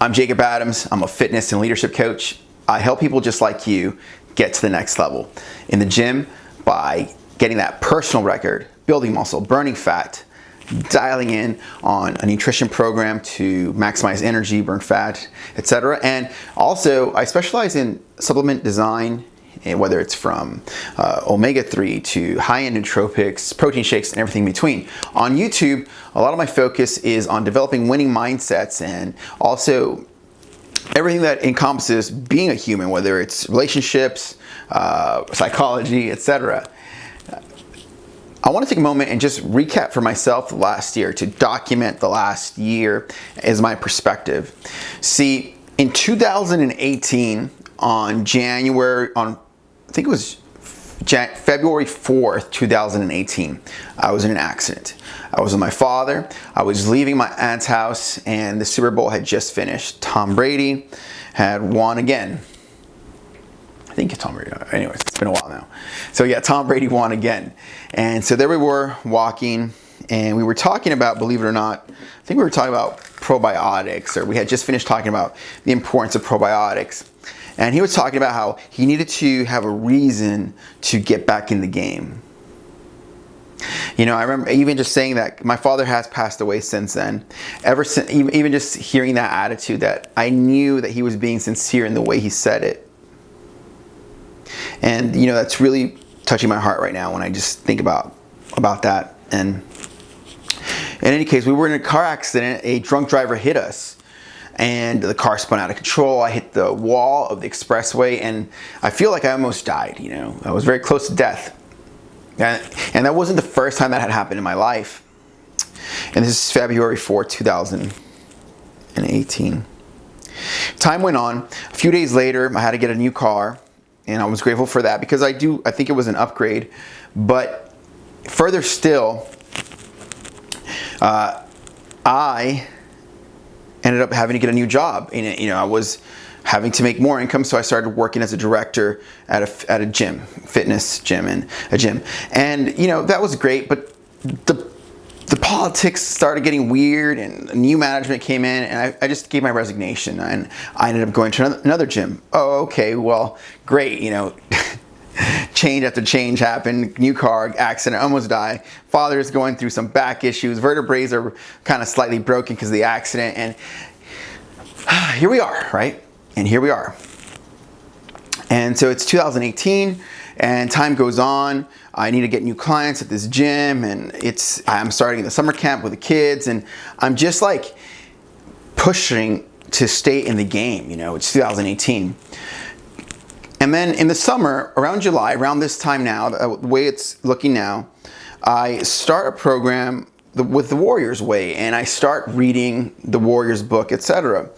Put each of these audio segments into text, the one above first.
I'm Jacob Adams. I'm a fitness and leadership coach. I help people just like you get to the next level in the gym by getting that personal record, building muscle, burning fat, dialing in on a nutrition program to maximize energy, burn fat, etc. And also, I specialize in supplement design, and whether it's from omega-3 to high-end nootropics, protein shakes, and everything in between. On YouTube, a lot of my focus is on developing winning mindsets and also everything that encompasses being a human, whether it's relationships, psychology, etc. I want to take a moment and just recap for myself the last year, to document the last year as my perspective. See, in 2018, I think it was February 4th, 2018, I was in an accident. I was with my father. I was leaving my aunt's house, and the Super Bowl had just finished. Tom Brady had won again. I think it's Tom Brady. Anyways, it's been a while now. So yeah, Tom Brady won again. And so there we were walking, and we were talking about, believe it or not, I think we were talking about probiotics, or we had just finished talking about the importance of probiotics. And he was talking about how he needed to have a reason to get back in the game. You know, I remember even just saying that my father has passed away since then. Ever since, even just hearing that attitude, that I knew that he was being sincere in the way he said it. And you know, that's really touching my heart right now when I just think about that. And in any case, we were in a car accident. A drunk driver hit us, and the car spun out of control. I hit the wall of the expressway, and I feel like I almost died. You know, I was very close to death. And that wasn't the first time that had happened in my life. And this is February 4th, 2018. Time went on. A few days later, I had to get a new car, and I was grateful for that because I think it was an upgrade. But further still, I ended up having to get a new job. And, you know, I was having to make more income, so I started working as a director at a gym, fitness gym, and a gym. And you know, that was great, but the politics started getting weird, and new management came in, and I just gave my resignation, and I ended up going to another gym. Oh, okay, well, great, you know. Change after change happened. New car accident, almost die. Father's going through some back issues. Vertebrae are kind of slightly broken because of the accident. And here we are, right? And here we are. And so it's 2018, and time goes on. I need to get new clients at this gym, and I'm starting the summer camp with the kids, and I'm just like pushing to stay in the game. You know, it's 2018. And then in the summer, around July, around this time now, the way it's looking now, I start a program with the Warrior's Way, and I start reading the Warrior's book, etc.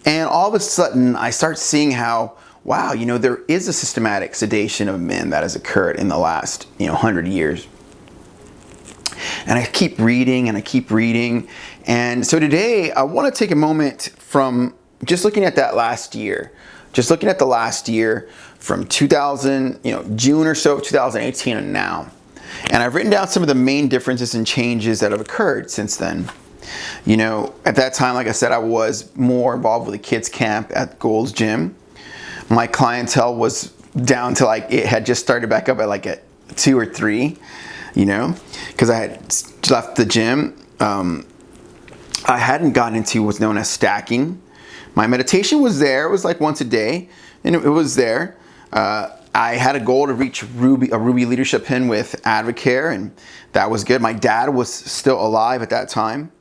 And all of a sudden, I start seeing how, wow, you know, there is a systematic sedation of men that has occurred in the last, 100 years. And I keep reading, and I keep reading. And so today, I want to take a moment from just looking at that last year. Just looking at the last year from 2000, June or so of 2018 and now. And I've written down some of the main differences and changes that have occurred since then. You know, at that time, like I said, I was more involved with the kids camp at Gold's Gym. My clientele was down to it had just started back up at 2 or 3, because I had left the gym. I hadn't gotten into what's known as stacking. My meditation was there. It was like once a day, and it was there. I had a goal to reach a Ruby leadership pin with Advocare, and that was good. My dad was still alive at that time.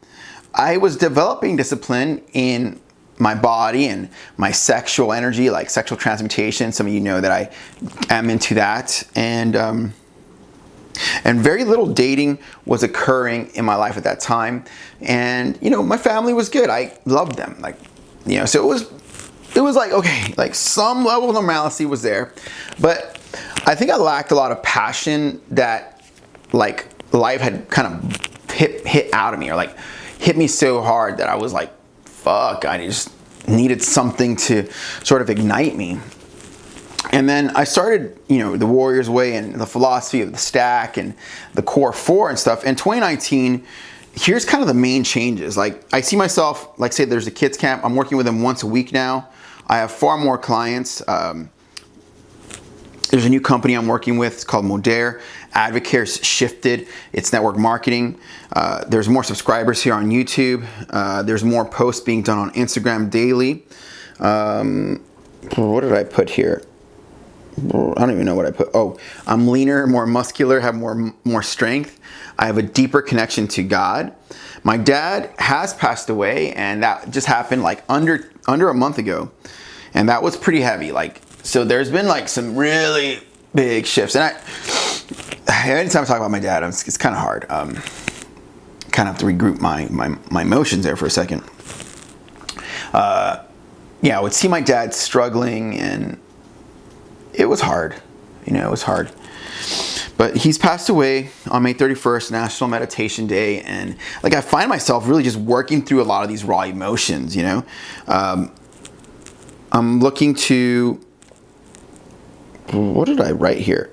I was developing discipline in my body and my sexual energy, like sexual transmutation. Some of you know that I am into that. And very little dating was occurring in my life at that time. And, my family was good. I loved them. So it was like, okay, some level of normalcy was there. But I think I lacked a lot of passion that life had kind of hit out of me, or hit me so hard that I was like, fuck, I just needed something to sort of ignite me. And then I started, the Warrior's Way and the philosophy of the stack and the core 4 and stuff. And 2019 here's kind of the main changes. Like, I see myself, like, say there's a kids camp. I'm working with them once a week now. I have far more clients. There's a new company I'm working with. It's called Modere. Advocare's shifted its network marketing. There's more subscribers here on YouTube. There's more posts being done on Instagram daily. What did I put here? I don't even know what I put. Oh, I'm leaner, more muscular, have more strength. I have a deeper connection to God. My dad has passed away, and that just happened like under a month ago, and that was pretty heavy. Like, so there's been like some really big shifts, and anytime I talk about my dad, it's kind of hard. Kind of have to regroup my emotions there for a second. Yeah, I would see my dad struggling, and it was hard. You know, it was hard. But he's passed away on May 31st, National Meditation Day, and like I find myself really just working through a lot of these raw emotions, you know. I'm looking to, what did I write here?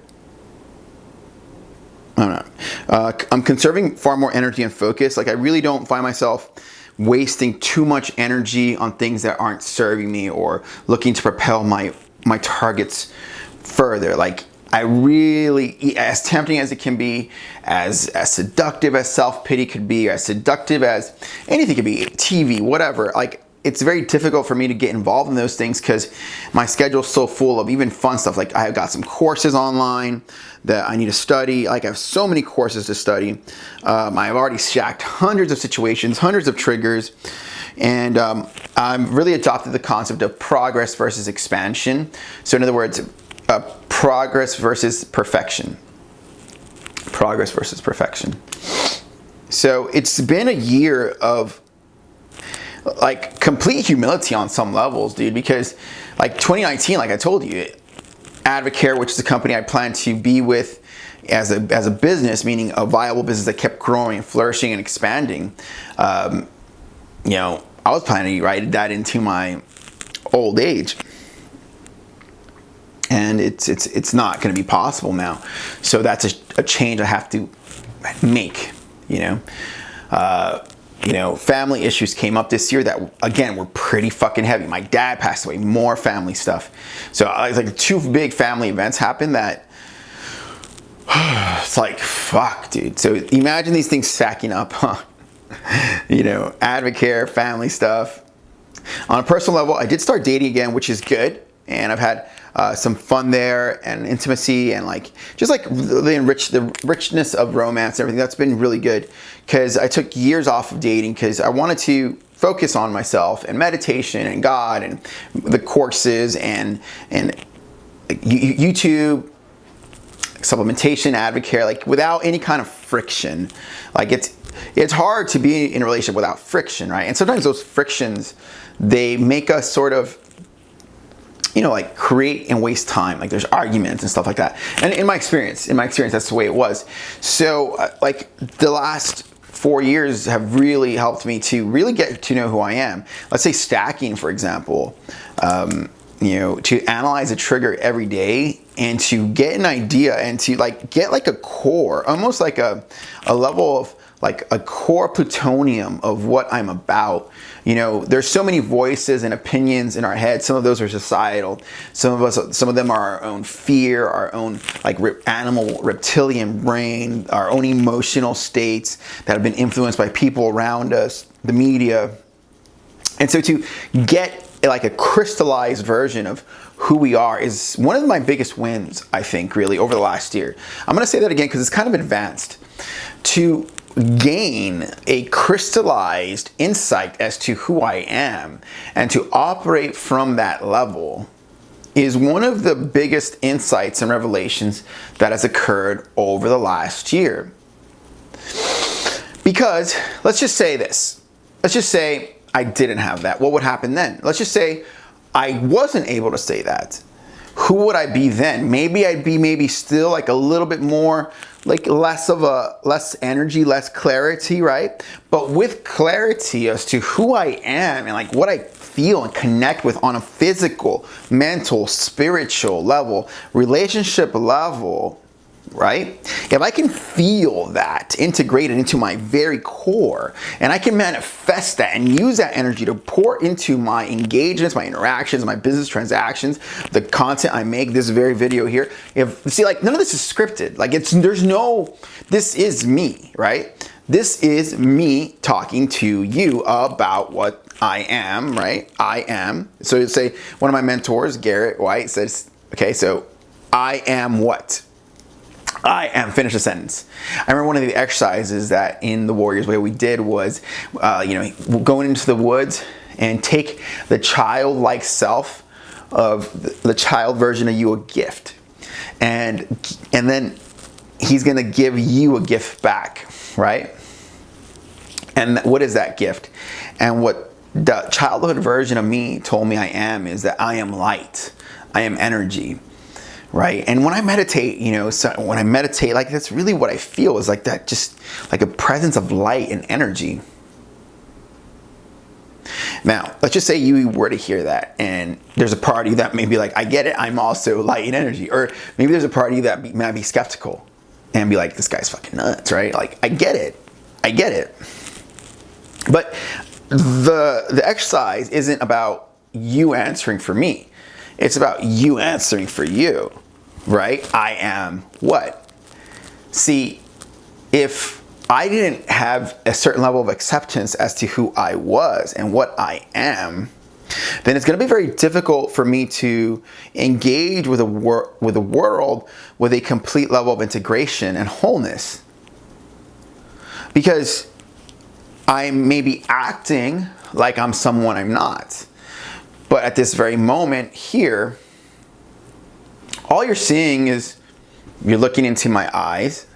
I don't know. I'm conserving far more energy and focus. Like, I really don't find myself wasting too much energy on things that aren't serving me or looking to propel my targets further. Like, I really, as tempting as it can be, as seductive as self-pity could be, as seductive as anything could be, TV, whatever, like, it's very difficult for me to get involved in those things because my schedule's so full of even fun stuff. Like, I've got some courses online that I need to study. Like, I have so many courses to study. I've already stacked hundreds of situations, hundreds of triggers. And I've really adopted the concept of progress versus expansion. So in other words, progress versus perfection. Progress versus perfection. So it's been a year of like complete humility on some levels, dude, because like 2019, like I told you, Advocare, which is a company I plan to be with as a business, meaning a viable business that kept growing and flourishing and expanding, you know, I was planning to write that into my old age, and it's not going to be possible now. So that's a change I have to make. You know, family issues came up this year that, again, were pretty fucking heavy. My dad passed away, more family stuff. So it's like two big family events happened that it's like, fuck, dude. So imagine these things stacking up, huh? You know, Advocare, family stuff. On a personal level, I did start dating again, which is good. And I've had some fun there and intimacy and like just like the richness of romance and everything. That's been really good because I took years off of dating because I wanted to focus on myself and meditation and God and the courses and YouTube supplementation, Advocare, like without any kind of friction. Like it's hard to be in a relationship without friction, right? And sometimes those frictions, they make us sort of, you know, like create and waste time. Like there's arguments and stuff like that. And in my experience, that's the way it was. So like the last 4 years have really helped me to really get to know who I am. Let's say stacking, for example, you know, to analyze a trigger every day and to get an idea and to like get like a core, almost like a level of like a core plutonium of what I'm about. You know, there's so many voices and opinions in our head. Some of those are societal. Some of them are our own fear, our own like animal reptilian brain, our own emotional states that have been influenced by people around us, the media. And so to get like a crystallized version of who we are is one of my biggest wins, I think, really, over the last year. I'm going to say that again because it's kind of advanced. To gain a crystallized insight as to who I am and to operate from that level is one of the biggest insights and revelations that has occurred over the last year. Because let's just say this. Let's just say I didn't have that. What would happen then? Let's just say I wasn't able to say that. Who would I be then? Maybe I'd be still like a little bit more, like less energy, less clarity, right? But with clarity as to who I am and like what I feel and connect with on a physical, mental, spiritual level, relationship level, right? If I can feel that integrated into my very core, and I can manifest that and use that energy to pour into my engagements, my interactions, my business transactions, the content I make, this very video here. See, like, none of this is scripted. Like, this is me, right? This is me talking to you about what I am, right? I am. So you say, one of my mentors, Garrett White, says, okay, so I am what? I am, finish a sentence. I remember one of the exercises that in the Warriors Way we did was, going into the woods and take the childlike self of the child version of you a gift. And then he's gonna give you a gift back, right? And what is that gift? And what the childhood version of me told me I am is that I am light. I am energy. Right? And when I meditate, like, that's really what I feel, is like that, just like a presence of light and energy. Now, let's just say you were to hear that and there's a part of you that may be like, I get it, I'm also light and energy. Or maybe there's a part of you that might be skeptical and be like, this guy's fucking nuts, right? Like, I get it. But the exercise isn't about you answering for me. It's about you answering for you. Right? I am what? See, if I didn't have a certain level of acceptance as to who I was and what I am, then it's going to be very difficult for me to engage with a world with a complete level of integration and wholeness. Because I may be acting like I'm someone I'm not. But at this very moment here, all you're seeing is, you're looking into my eyes,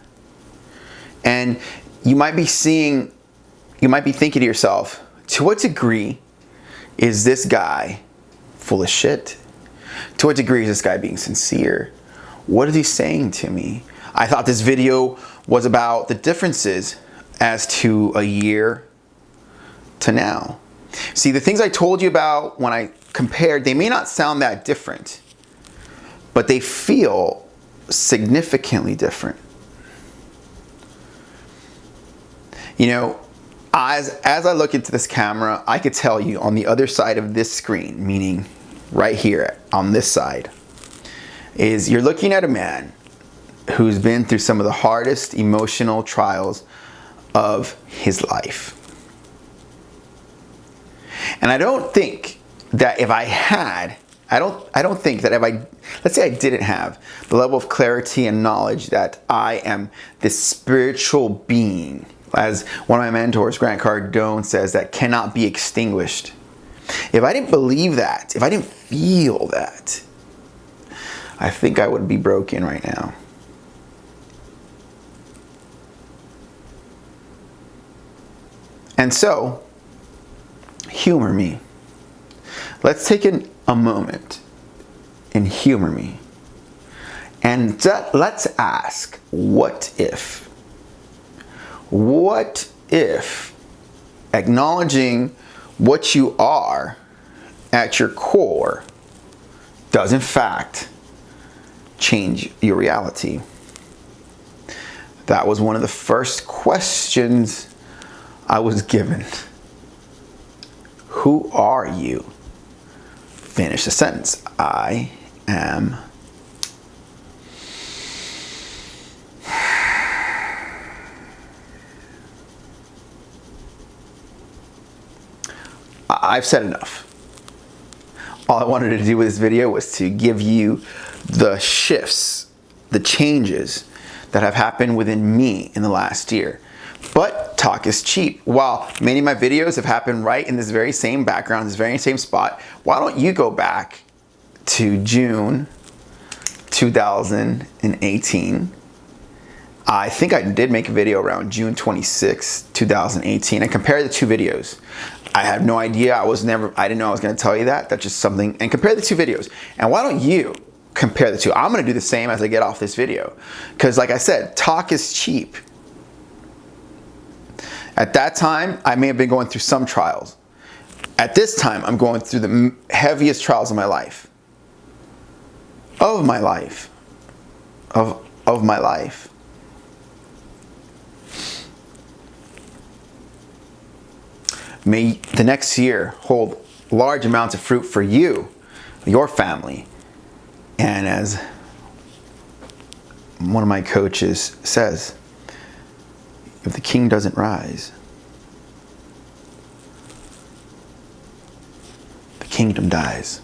and you might be thinking to yourself, to what degree is this guy full of shit? To what degree is this guy being sincere? What is he saying to me? I thought this video was about the differences as to a year to now. See, the things I told you about when I compared, they may not sound that different, but they feel significantly different. As I look into this camera, I could tell you on the other side of this screen, meaning right here on this side, is you're looking at a man who's been through some of the hardest emotional trials of his life. And I don't think that if let's say I didn't have the level of clarity and knowledge that I am this spiritual being, as one of my mentors, Grant Cardone, says, that cannot be extinguished. If I didn't believe that, if I didn't feel that, I think I would be broken right now. And so, humor me. Let's take a moment and humor me. And let's ask, what if? What if acknowledging what you are at your core does in fact change your reality? That was one of the first questions I was given. Who are you? Finish the sentence. I am. I've said enough. All I wanted to do with this video was to give you the shifts, the changes that have happened within me in the last year. But talk is cheap. While many of my videos have happened right in this very same background, this very same spot, why don't you go back to June 2018. I think I did make a video around June 26, 2018, and compare the two videos. I have no idea. I didn't know I was going to tell you that. That's just something. And compare the two videos. And why don't you compare the two? I'm going to do the same as I get off this video. Because like I said, talk is cheap. At that time, I may have been going through some trials. At this time, I'm going through the heaviest trials of my life. Of of my life. May the next year hold large amounts of fruit for you, your family. And as one of my coaches says, if the king doesn't rise, the kingdom dies.